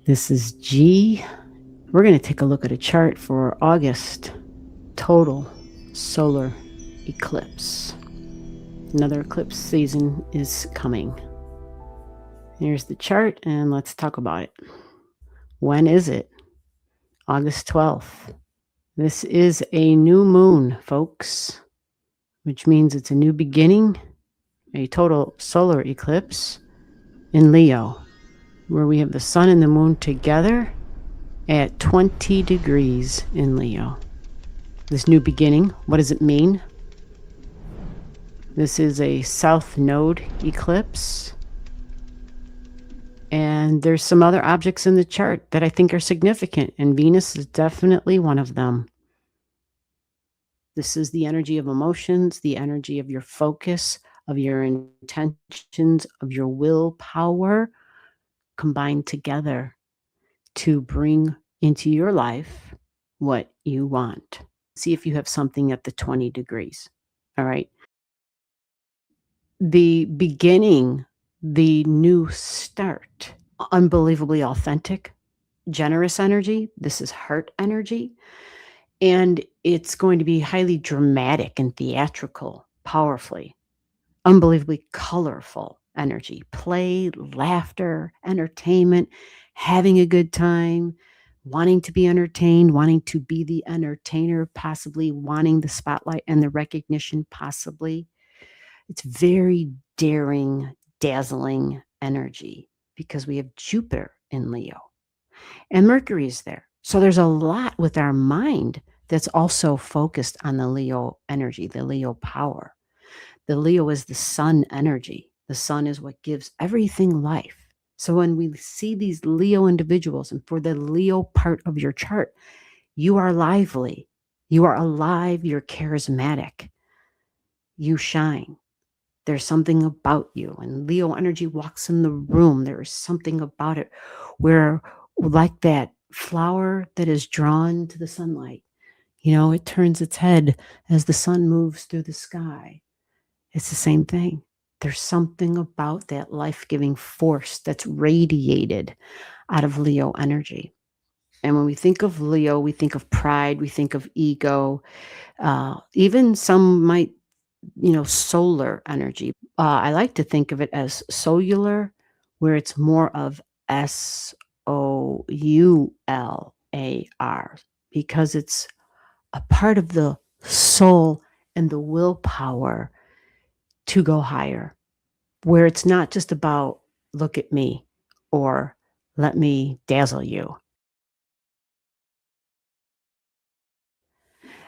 This is G. We're going to take a look at a chart for August total solar eclipse. Another eclipse season is coming. Here's the chart and let's talk about it. When is it? August 12th. This is a new moon, folks, which means it's a new beginning, a total solar eclipse in Leo, where we have the sun and the moon together at 20 degrees in Leo. This new beginning, what does it mean? This is a south node eclipse. And there's some other objects in the chart that I think are significant, and Venus is definitely one of them. This is the energy of emotions, the energy of your focus, of your intentions, of your willpower combined together to bring into your life what you want. See if you have something at the 20 degrees. All right. The beginning, the new start, unbelievably authentic, generous energy. This is heart energy. And it's going to be highly dramatic and theatrical, powerfully, unbelievably colorful energy, play, laughter, entertainment, having a good time, wanting to be entertained, wanting to be the entertainer, possibly wanting the spotlight and the recognition, possibly. It's very daring, dazzling energy because we have Jupiter in Leo and Mercury is there. So there's a lot with our mind that's also focused on the Leo energy, the Leo power. The Leo is the sun energy. The sun is what gives everything life. So when we see these Leo individuals, and for the Leo part of your chart, you are lively, you are alive, you're charismatic, you shine. There's something about you. And Leo energy walks in the room. There is something about it where, like that flower that is drawn to the sunlight, it turns its head as the sun moves through the sky. It's the same thing. There's something about that life-giving force that's radiated out of Leo energy. And when we think of Leo, we think of pride, we think of ego, even some might, solar energy. I like to think of it as solar, where it's more of SOULAR, because it's a part of the soul and the willpower to go higher, where it's not just about look at me or let me dazzle you.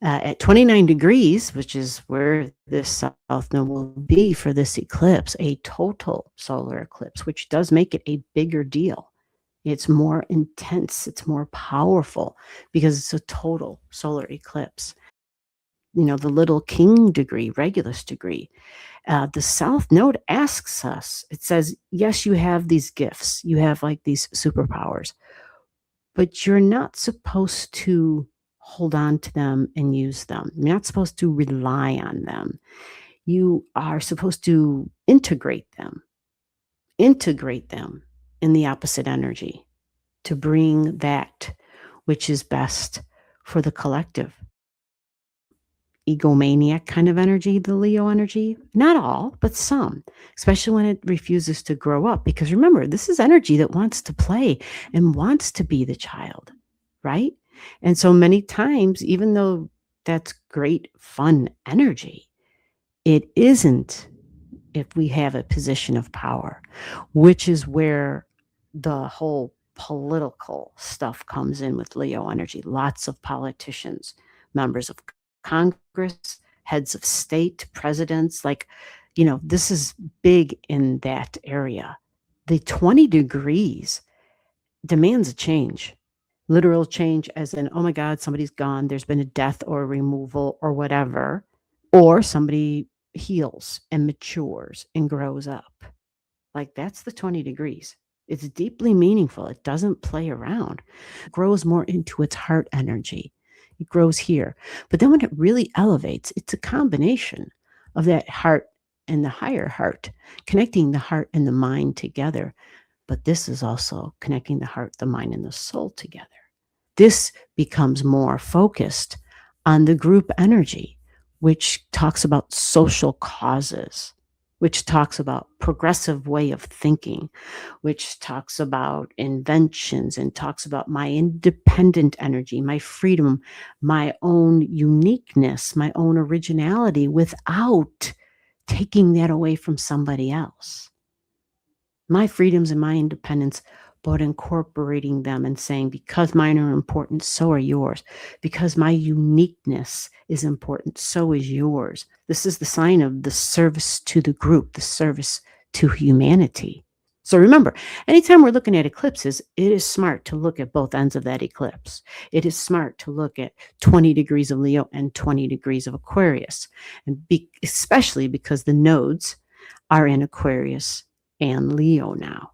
At 29 degrees, which is where this south node will be for this eclipse, a total solar eclipse, which does make it a bigger deal. It's more intense, it's more powerful because it's a total solar eclipse. The little king degree, Regulus degree, the south node asks us, it says, yes, you have these gifts, you have like these superpowers, but you're not supposed to hold on to them and use them. You're not supposed to rely on them. You are supposed to integrate them in the opposite energy to bring that which is best for the collective. Egomaniac kind of energy, the Leo energy. Not all, but some, especially when it refuses to grow up. Because remember, this is energy that wants to play and wants to be the child, right? And so many times, even though that's great, fun energy, it isn't if we have a position of power, which is where the whole political stuff comes in with Leo energy. Lots of politicians, members of Congress, heads of state, presidents, this is big in that area. The 20 degrees demands a change, literal change as in, oh my God, somebody's gone, there's been a death or a removal or whatever, or somebody heals and matures and grows up. Like that's the 20 degrees. It's deeply meaningful. It doesn't play around. It grows more into its heart energy. It grows here. But then when it really elevates, it's a combination of that heart and the higher heart, connecting the heart and the mind together. but this is also connecting the heart, the mind, and the soul together. This becomes more focused on the group energy, which talks about social causes, which talks about progressive way of thinking, which talks about inventions and talks about my independent energy, my freedom, my own uniqueness, my own originality without taking that away from somebody else. My freedoms and my independence, but incorporating them and saying, because mine are important, so are yours. Because my uniqueness is important, so is yours. This is the sign of the service to the group, the service to humanity. So remember, anytime we're looking at eclipses, it is smart to look at both ends of that eclipse. It is smart to look at 20 degrees of Leo and 20 degrees of Aquarius, and especially because the nodes are in Aquarius and Leo now.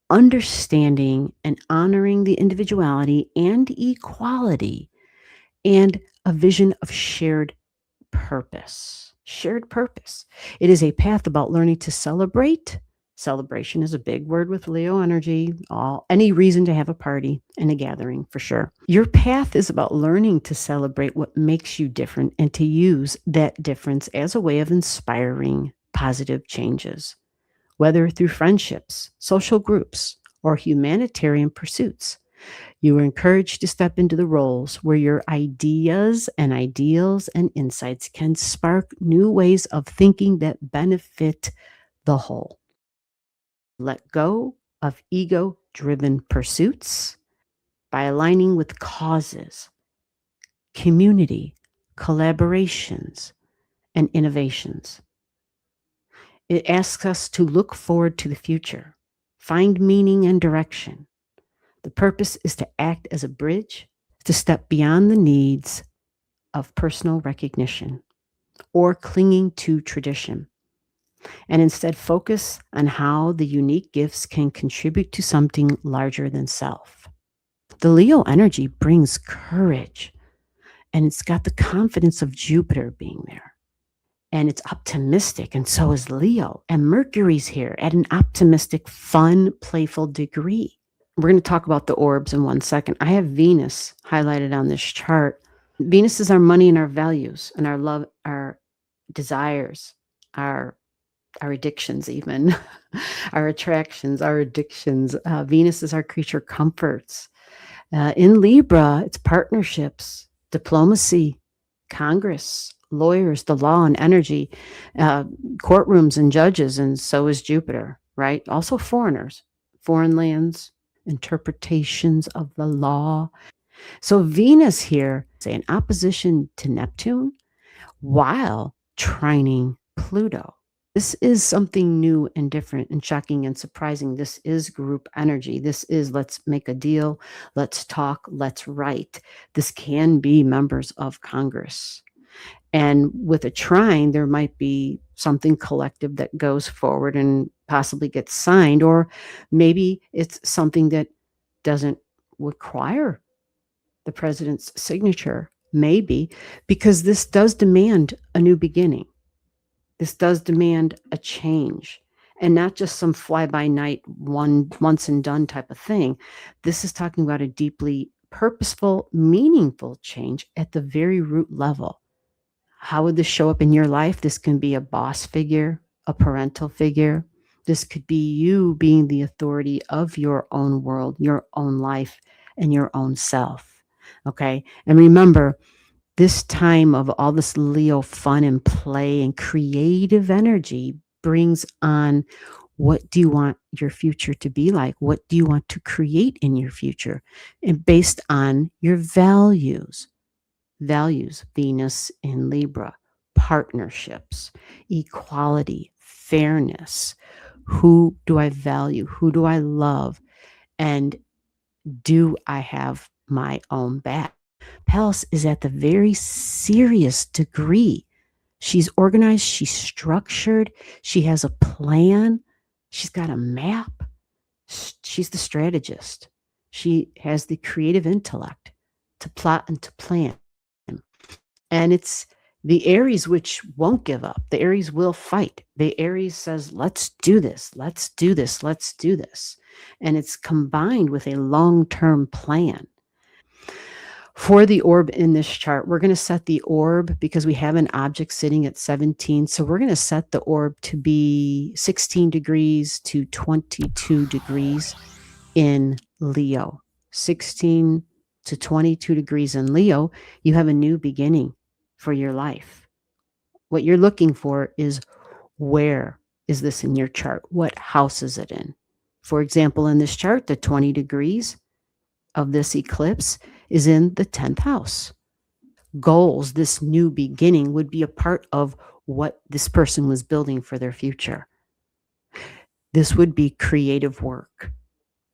Understanding and honoring the individuality and equality and a vision of shared purpose. Shared purpose. It is a path about learning to celebrate. Celebration is a big word with Leo energy. Any reason to have a party and a gathering for sure. Your path is about learning to celebrate what makes you different and to use that difference as a way of inspiring positive changes, whether through friendships, social groups, or humanitarian pursuits. You are encouraged to step into the roles where your ideas and ideals and insights can spark new ways of thinking that benefit the whole. Let go of ego-driven pursuits by aligning with causes, community, collaborations, and innovations. It asks us to look forward to the future, find meaning and direction. The purpose is to act as a bridge, to step beyond the needs of personal recognition or clinging to tradition, and instead focus on how the unique gifts can contribute to something larger than self. The Leo energy brings courage, and it's got the confidence of Jupiter being there. And it's optimistic, and so is Leo. And Mercury's here at an optimistic, fun, playful degree. We're going to talk about the orbs in 1 second. I have Venus highlighted on this chart. Venus is our money and our values and our love, our desires, our addictions even, our attractions, our addictions. Venus is our creature comforts. In Libra, it's partnerships, diplomacy, Congress, lawyers, the law and energy, courtrooms and judges, and so is Jupiter, right? Also foreigners, foreign lands, interpretations of the law. So Venus here is in opposition to Neptune while trining Pluto. This is something new and different and shocking and surprising. This is group energy. This is let's make a deal, let's talk, let's write. This can be members of Congress. And with a trine, there might be something collective that goes forward and possibly gets signed, or maybe it's something that doesn't require the president's signature, maybe, because this does demand a new beginning. This does demand a change, and not just some fly-by-night, once and done type of thing. This is talking about a deeply purposeful, meaningful change at the very root level. How would this show up in your life? This can be a boss figure, a parental figure. This could be you being the authority of your own world, your own life, and your own self. Okay? And remember, this time of all this Leo fun and play and creative energy brings on, what do you want your future to be like? What do you want to create in your future? And based on your values. Values, Venus in Libra, partnerships, equality, fairness. Who do I value? Who do I love? And do I have my own back? Pallas is at the very serious degree. She's organized, she's structured, she has a plan, she's got a map. She's the strategist. She has the creative intellect to plot and to plan. And it's The Aries, which won't give up, the Aries will fight. The Aries says, let's do this, let's do this, let's do this. And it's combined with a long-term plan. For the orb in this chart, we're going to set the orb because we have an object sitting at 17. So we're going to set the orb to be 16 degrees to 22 degrees in Leo. 16 to 22 degrees in Leo, you have a new beginning for your life. What you're looking for is, where is this in your chart? What house is it in? For example, in this chart, the 20 degrees of this eclipse is in the 10th house. Goals, this new beginning, would be a part of what this person was building for their future. This would be creative work.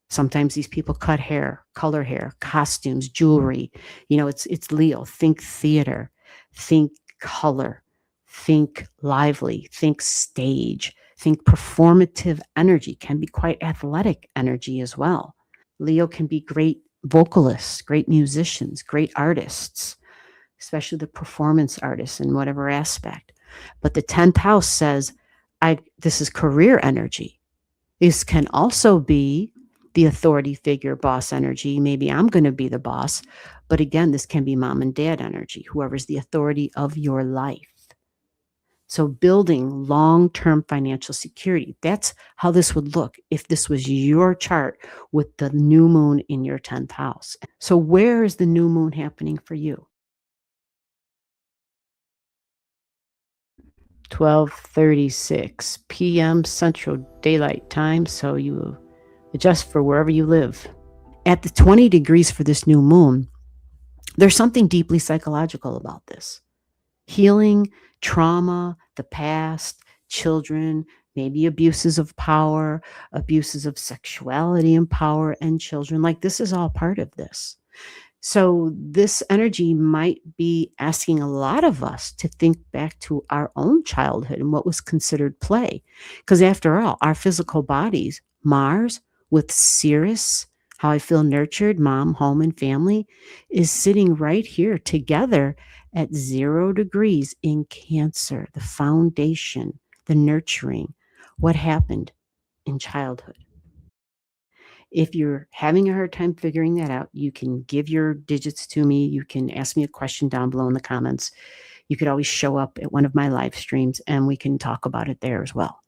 Sometimes these people cut hair, color hair, costumes, jewelry. It's Leo. Think theater, think color, think lively, think stage, think performative energy. Can be quite athletic energy as well. Leo can be great vocalists, great musicians, great artists, especially the performance artists in whatever aspect. But the 10th house says, this is career energy. This can also be the authority figure, boss energy. Maybe I'm going to be the boss. But again, this can be mom and dad energy, whoever's the authority of your life. So building long-term financial security, that's how this would look if this was your chart with the new moon in your 10th house. So where is the new moon happening for you? 12:36 p.m. Central Daylight Time, so you adjust for wherever you live. At the 20 degrees for this new moon, there's something deeply psychological about this. Healing, trauma, the past, children, maybe abuses of power, abuses of sexuality and power and children. Like, this is all part of this. So this energy might be asking a lot of us to think back to our own childhood and what was considered play. Because after all, our physical bodies, Mars with Sirius, how I feel nurtured, mom, home, and family, is sitting right here together at 0 degrees in Cancer, the foundation, the nurturing, what happened in childhood. If you're having a hard time figuring that out, you can give your digits to me. You can ask me a question down below in the comments. You could always show up at one of my live streams and we can talk about it there as well.